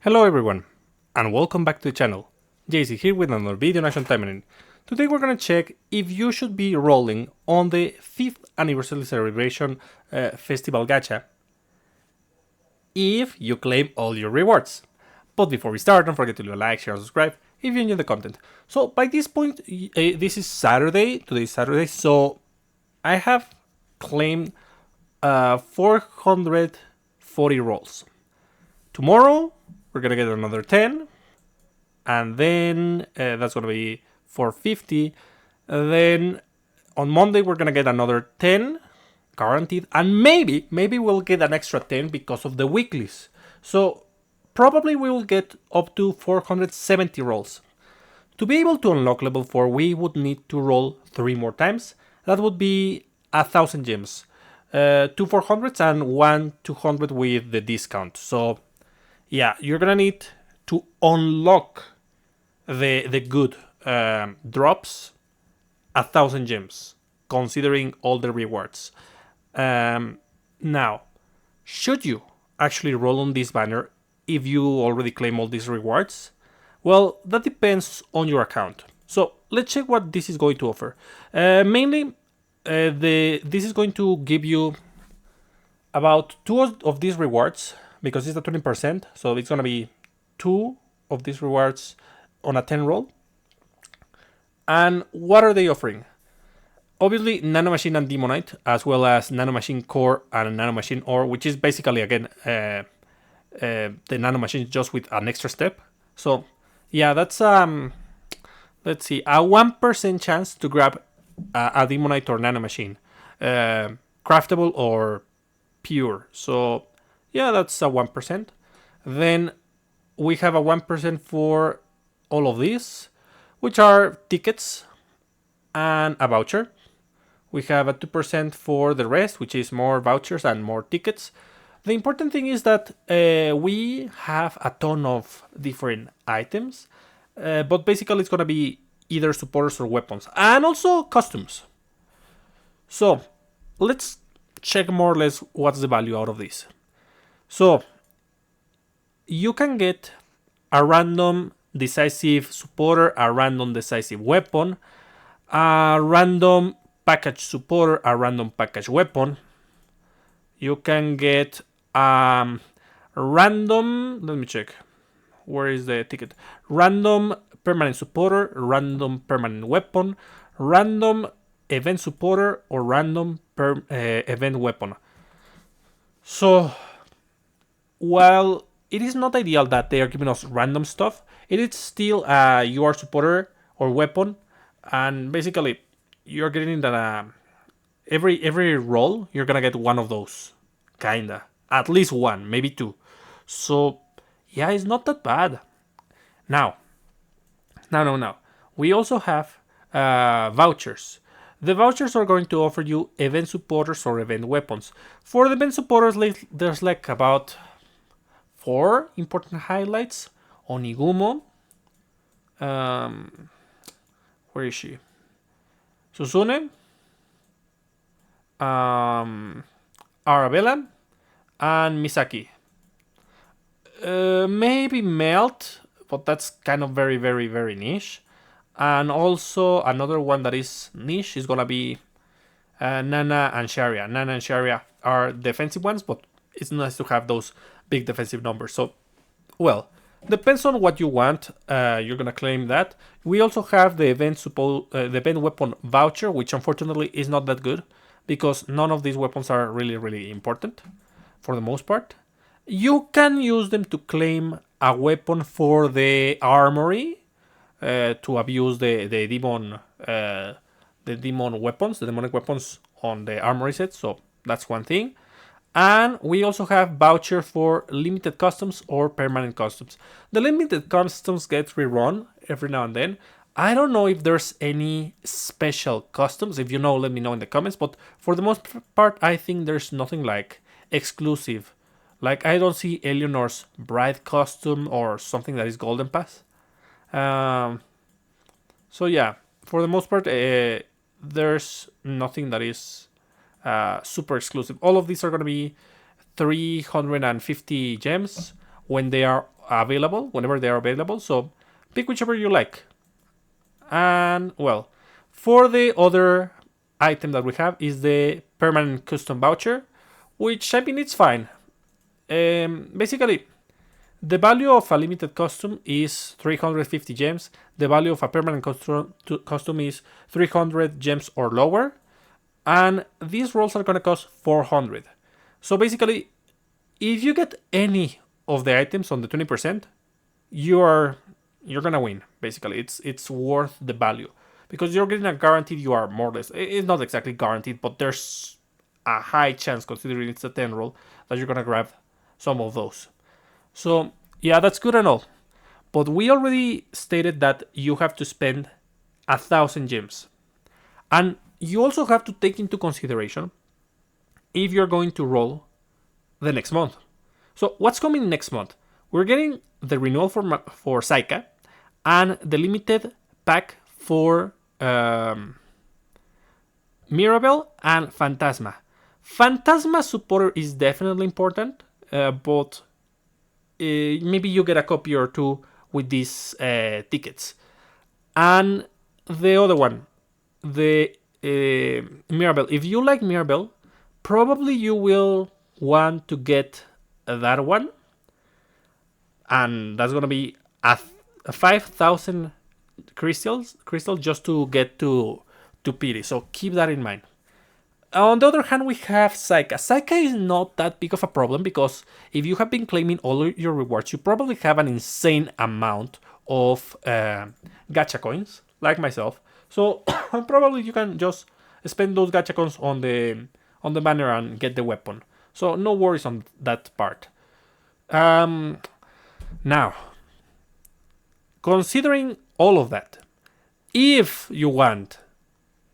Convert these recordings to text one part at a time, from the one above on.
Hello everyone, and welcome back to the channel. JC here with another video on Taimanin. Today we're gonna check if you should be rolling on the 5th anniversary celebration Festival Gacha if you claim all your rewards. But before we start, don't forget to leave a like, share, and subscribe if you enjoy the content. So by this point, this is Saturday, today is Saturday, so I have claimed 440 rolls. Tomorrow, we're gonna get another 10, and then that's gonna be 450. Then on Monday, we're gonna get another 10, guaranteed, and maybe we'll get an extra 10 because of the weeklies. So probably we will get up to 470 rolls. To be able to unlock level 4, we would need to roll 3 more times. That would be 1,000 gems. 2 400s and 1 200 with the discount. So yeah, you're gonna need to unlock the good drops 1,000 gems, considering all the rewards. Now, should you actually roll on this banner if you already claim all these rewards? Well, that depends on your account. So let's check what this is going to offer. Mainly, this is going to give you about 2 of these rewards because it's a 20%. So it's gonna be 2 of these rewards on a 10 roll. And what are they offering? Obviously, Nanomachine and Demonite, as well as Nanomachine Core and Nanomachine Ore, which is basically, again, the Nanomachine just with an extra step. So, yeah, that's, let's see, a 1% chance to grab a Demonite or Nanomachine. Craftable or pure. So, yeah, that's a 1%. Then we have a 1% for all of these, which are tickets and a voucher. We have a 2% for the rest, which is more vouchers and more tickets. The important thing is that we have a ton of different items, but basically it's going to be either supporters or weapons, and also costumes. So let's check more or less what's the value out of this. So you can get a random decisive supporter, a random decisive weapon, a random package supporter, a random package weapon. You can get random, let me check, where is the ticket? Random permanent supporter, random permanent weapon, random event supporter, or random event weapon. So while it is not ideal that they are giving us random stuff, it is still a UR supporter or weapon, and basically you're getting that every roll you're gonna get one of those, kinda, at least one, maybe 2. So yeah, it's not that bad. Now, we also have vouchers. The vouchers are going to offer you event supporters or event weapons. For the event supporters, there's like about 4 important highlights. Onigumo. Where is she? Susune. Arabella. And Misaki. Maybe Melt, but that's kind of very, very, very niche. And also another one that is niche is gonna be Nana and Sharia. Nana and Sharia are defensive ones, but it's nice to have those big defensive numbers. So, well, depends on what you want. You're gonna claim that. We also have the event weapon voucher, which unfortunately is not that good because none of these weapons are really, really important for the most part. You can use them to claim a weapon for the armory to abuse the demon weapons, the demonic weapons on the armory set. So that's one thing. And we also have voucher for limited customs or permanent customs. The limited customs get rerun every now and then. I don't know if there's any special customs. If you know, let me know in the comments. But for the most part, I think there's nothing like exclusive. Like, I don't see Eleanor's bride costume or something that is Golden Pass. So yeah, for the most part, there's nothing that is super exclusive. All of these are going to be 350 gems when they are available whenever they are available. So pick whichever you like. And well, for the other item that we have is the permanent custom voucher, which I mean it's fine. Basically, the value of a limited custom is 350 gems. The value of a permanent custom is 300 gems or lower. And these rolls are going to cost 400. So basically, if you get any of the items on the 20%, you're going to win. Basically, it's worth the value. Because you're getting a guaranteed, you are more or less, it's not exactly guaranteed, but there's a high chance, considering it's a 10 roll, that you're going to grab some of those. So, yeah, that's good and all. But we already stated that you have to spend 1,000 gems. And you also have to take into consideration if you're going to roll the next month. So, what's coming next month? We're getting the renewal for Saika and the limited pack for Mirabelle and Phantasma. Phantasma supporter is definitely important, but maybe you get a copy or two with these tickets. And the other one, the Mirabelle. If you like Mirabelle, probably you will want to get that one. And that's going to be a 5,000 crystal just to get to Piri. So keep that in mind. On the other hand, we have Saika. Saika is not that big of a problem because if you have been claiming all your rewards, you probably have an insane amount of gacha coins, like myself. So probably you can just spend those gacha coins on the banner and get the weapon. So no worries on that part. Now, considering all of that, if you want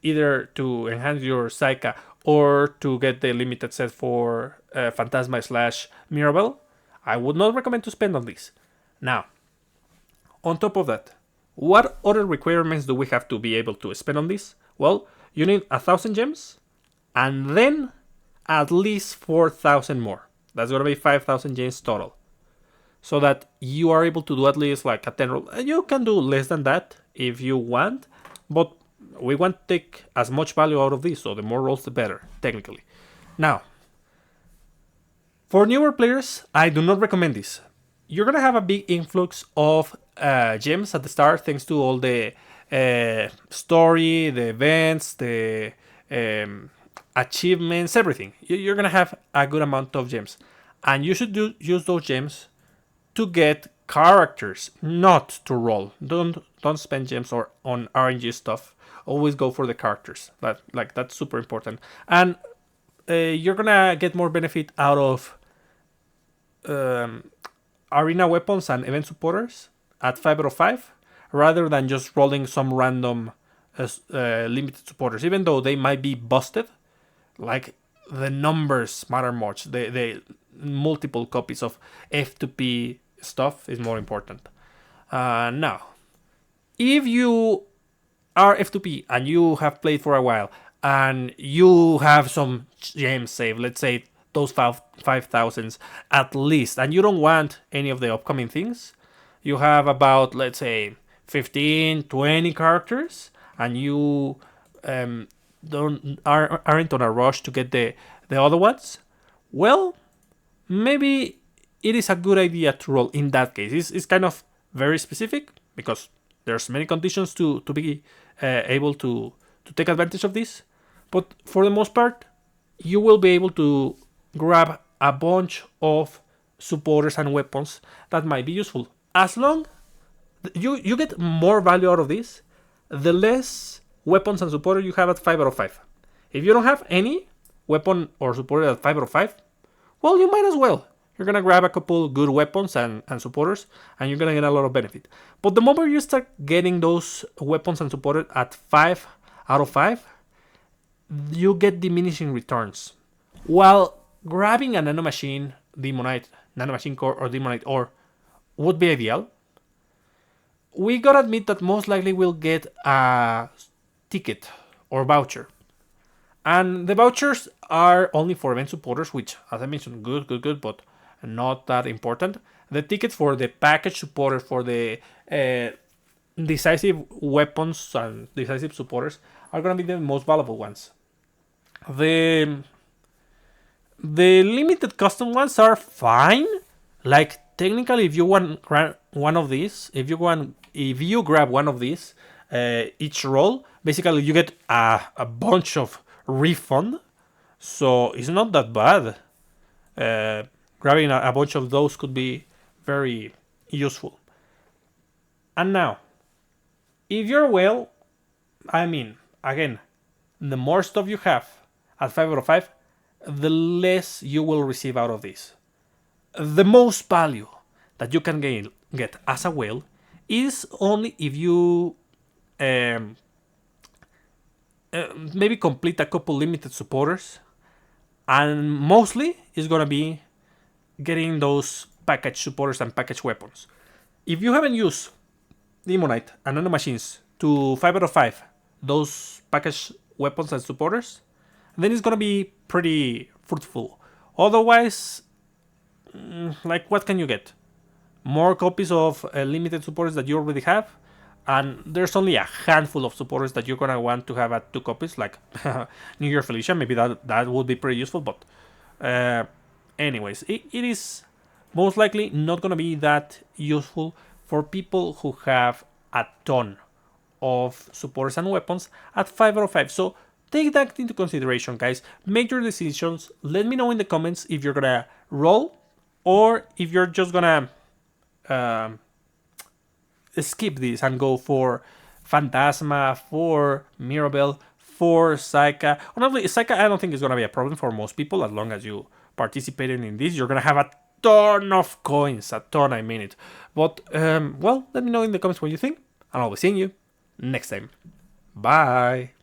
either to enhance your Saika or to get the limited set for Phantasma / Mirabelle, I would not recommend to spend on this. Now, on top of that, what other requirements do we have to be able to spend on this? Well, you need 1,000 gems and then at least 4,000 more. That's gonna be 5,000 gems total. So that you are able to do at least like a 10 roll. You can do less than that if you want, but we want to take as much value out of this, so the more rolls the better, technically. Now, for newer players, I do not recommend this. You're gonna have a big influx of gems at the start, thanks to all the story, the events, the achievements, everything. You're gonna have a good amount of gems, and you should use those gems to get characters, not to roll. Don't spend gems on RNG stuff. Always go for the characters. That's super important. And you're gonna get more benefit out of arena weapons and event supporters at 5 out of 5, rather than just rolling some random limited supporters. Even though they might be busted, like the numbers matter much. The multiple copies of F2P stuff is more important. Now, if you are F2P and you have played for a while and you have some gems saved, let's say those 5,000s at least, and you don't want any of the upcoming things, you have about, let's say, 15, 20 characters, and you aren't on a rush to get the other ones, well, maybe it is a good idea to roll in that case. It's kind of very specific because there's many conditions to be able to take advantage of this. But for the most part, you will be able to grab a bunch of supporters and weapons that might be useful. As long you get more value out of this, the less weapons and supporters you have at 5 out of 5. If you don't have any weapon or supporter at 5 out of 5, well, you might as well. You're going to grab a couple good weapons and supporters, and you're going to get a lot of benefit. But the moment you start getting those weapons and supporters at 5 out of 5, you get diminishing returns. While grabbing a nanomachine, Demonite, nanomachine core, or Demonite ore would be ideal, we gotta admit that most likely we'll get a ticket or voucher. And the vouchers are only for event supporters, which, as I mentioned, good, but not that important. The tickets for the package supporters, for the decisive weapons and decisive supporters are gonna be the most valuable ones. The limited custom ones are fine. Like technically, if you want one of these, if you grab one of these, each roll, basically you get a bunch of refund. So it's not that bad. Grabbing a bunch of those could be very useful. And now, if you're well, I mean, again, the more stuff you have at 5 out of 5, the less you will receive out of this. The most value that you can get as a whale is only if you maybe complete a couple limited supporters, and mostly it's gonna be getting those package supporters and package weapons. If you haven't used Demonite and Nano Machines to 5 out of 5, those package weapons and supporters, then it's gonna be pretty fruitful. Otherwise, like, what can you get? More copies of limited supporters that you already have, and there's only a handful of supporters that you're gonna want to have at 2 copies, like New Year Felicia. Maybe that would be pretty useful, but anyways, it is most likely not gonna be that useful for people who have a ton of supporters and weapons at 5 out of 5. So take that into consideration, guys. Make your decisions. Let me know in the comments if you're gonna roll or if you're just gonna skip this and go for Phantasma, for Mirabelle, for Psycha. Honestly, Psycha I don't think is gonna be a problem for most people as long as you participated in this. You're gonna have a ton of coins, a ton, I mean it. But well, let me know in the comments what you think, and I'll be seeing you next time. Bye.